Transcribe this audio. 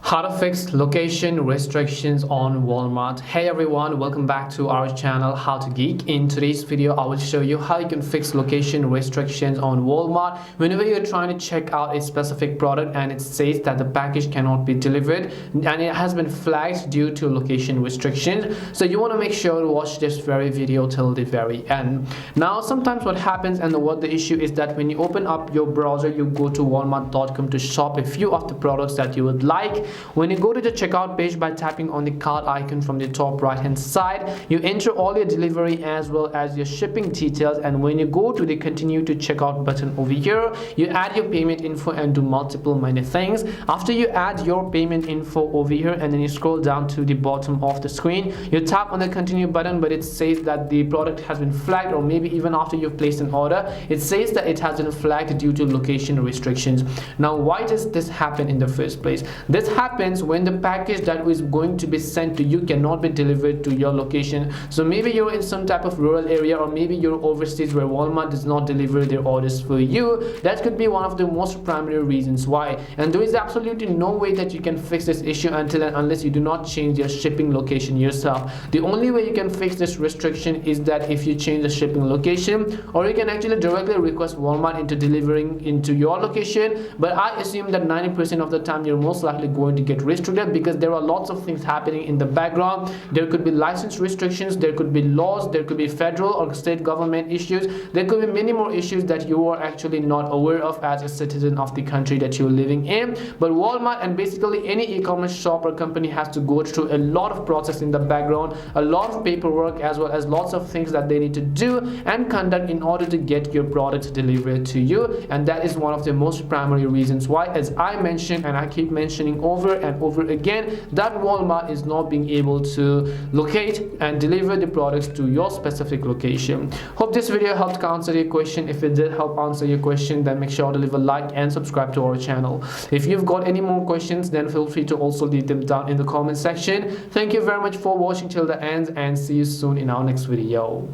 How to fix location restrictions on Walmart. Hey everyone, welcome back to our channel How to Geek. In today's video I will show you how you can fix location restrictions on Walmart whenever you're trying to check out a specific product and it says that the package cannot be delivered and it has been flagged due to location restrictions. So you want to make sure to watch this very video till the very end. Now sometimes what happens and what the issue is that when you open up your browser, you go to walmart.com to shop a few of the products that you would like. When you go to the checkout page, by tapping on the cart icon from the top right hand side, you enter all your delivery as well as your shipping details, and when you go to the continue to checkout button over here, you add your payment info and do multiple many things. After you add your payment info over here and then you scroll down to the bottom of the screen, you tap on the continue button, but it says that the product has been flagged, or maybe even after you've placed an order it says that it has been flagged due to location restrictions. Now why does this happen in the first place? This happens when the package that is going to be sent to you cannot be delivered to your location. So maybe you're in some type of rural area, or maybe you're overseas where Walmart does not deliver their orders for you. That could be one of the most primary reasons why, and there is absolutely no way that you can fix this issue until and unless you do not change your shipping location yourself. The only way you can fix this restriction is that if you change the shipping location, or you can actually directly request Walmart into delivering into your location. But I assume that 90% of the time you're most likely going to get restricted, because there are lots of things happening in the background. There could be license restrictions, there could be laws, there could be federal or state government issues, there could be many more issues that you are actually not aware of as a citizen of the country that you're living in. But Walmart and basically any e-commerce shop or company has to go through a lot of process in the background, a lot of paperwork, as well as lots of things that they need to do and conduct in order to get your product delivered to you. And that is one of the most primary reasons why, as I mentioned and I keep mentioning over and over again, that Walmart is not being able to locate and deliver the products to your specific location. Hope this video helped answer your question. If it did help answer your question, then make sure to leave a like and subscribe to our channel. If you've got any more questions, then feel free to also leave them down in the comment section. Thank you very much for watching till the end, and see you soon in our next video.